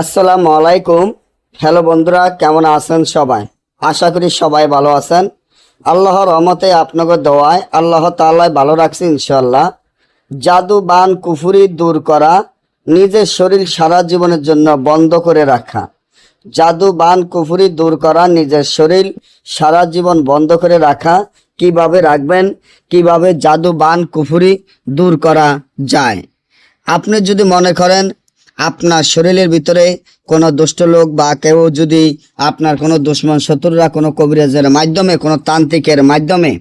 আসসালামু আলাইকুম। হ্যালো বন্ধুরা, কেমন আছেন সবাই? আশা করি সবাই ভালো আছেন। আল্লাহর রহমতে আপনাদের দোয়ায় আল্লাহ তাআলা ভালো রাখছে ইনশাআল্লাহ। জাদু বান কুফরি দূর করা, নিজের শরীর সারা জীবনের জন্য বন্ধ করে রাখা। জাদু বান কুফরি দূর করা, নিজের শরীর সারা জীবন বন্ধ করে রাখা। কিভাবে রাখবেন, কিভাবে জাদু বান কুফরি দূর করা যায়? আপনি যদি মনে করেন আপনার শরীরের ভিতরে কোনো দুষ্ট লোক বা কেউ যদি আপনার কোনো দুশ্মন শত্রুরা কোনো কবিরাজের মাধ্যমে কোনো তান্ত্রিকের মাধ্যমে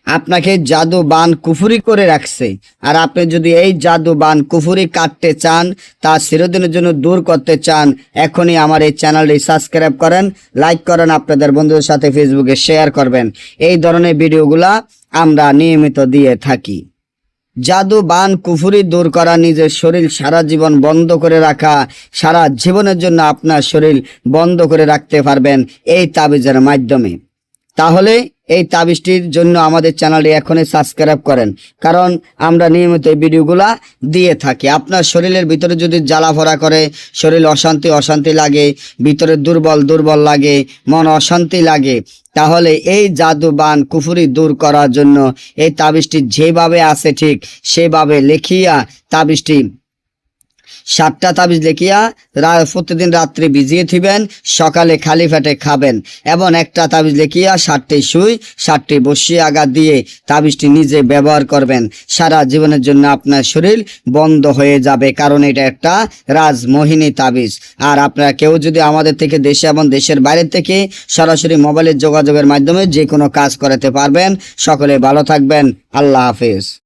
আপনাকে জাদু বান কুফুরি করে রাখছে, আর আপনি যদি এই জাদু বান কুফুরি কাটতে চান, তা চিরদিনের জন্য দূর করতে চান, এখনই আমার এই চ্যানেলটি সাবস্ক্রাইব করেন, লাইক করেন, আপনাদের বন্ধুদের সাথে ফেসবুকে শেয়ার করবেন। এই ধরনের ভিডিওগুলা আমরা নিয়মিত দিয়ে থাকি। জাদু বান কুফুরি দূর করা, নিজের শরীর সারা জীবন বন্ধ করে রাখা, সারা জীবনের জন্য আপনার শরীর বন্ধ করে রাখতে পারবেন এই তাবিজের মাধ্যমে। তাহলে এই তাবিজটির জন্য আমাদের চ্যানেলটি এখনই সাবস্ক্রাইব করেন, কারণ আমরা নিয়মিত এই ভিডিওগুলা দিয়ে থাকি। আপনার শরীরের ভিতরে যদি জ্বালাফোড়া করে, শরীর অশান্তি লাগে, ভিতরে দুর্বল লাগে, মন অশান্তি লাগে, তাহলে এই জাদু বান কুফুরি দূর করার জন্য এই তাবিজটি যেভাবে আছে ঠিক সেভাবে লিখিয়া তাবিজটি 7টা তাবিজ লিখিয়া প্রতিদিন রাত্রে ভিজিয়ে থিবেন, সকালে খালি পেটে খাবেন, এবং একটা তাবিজ লিখিয়া 7টি সুই 7টি বসিয়ে আঘাত দিয়ে তাবিজটি নিজে ব্যবহার করবেন। সারা জীবনের জন্য আপনার শরীর বন্ধ হয়ে যাবে, কারণ এটা একটা রাজমোহিনী তাবিজ। আর আপনারা কেউ যদি আমাদের থেকে দেশে এবং দেশের বাইরে থেকে সরাসরি মোবাইলের যোগাযোগের মাধ্যমে যে কোনো কাজ করাতে পারবেন। সকলে ভালো থাকবেন। আল্লাহ হাফেজ।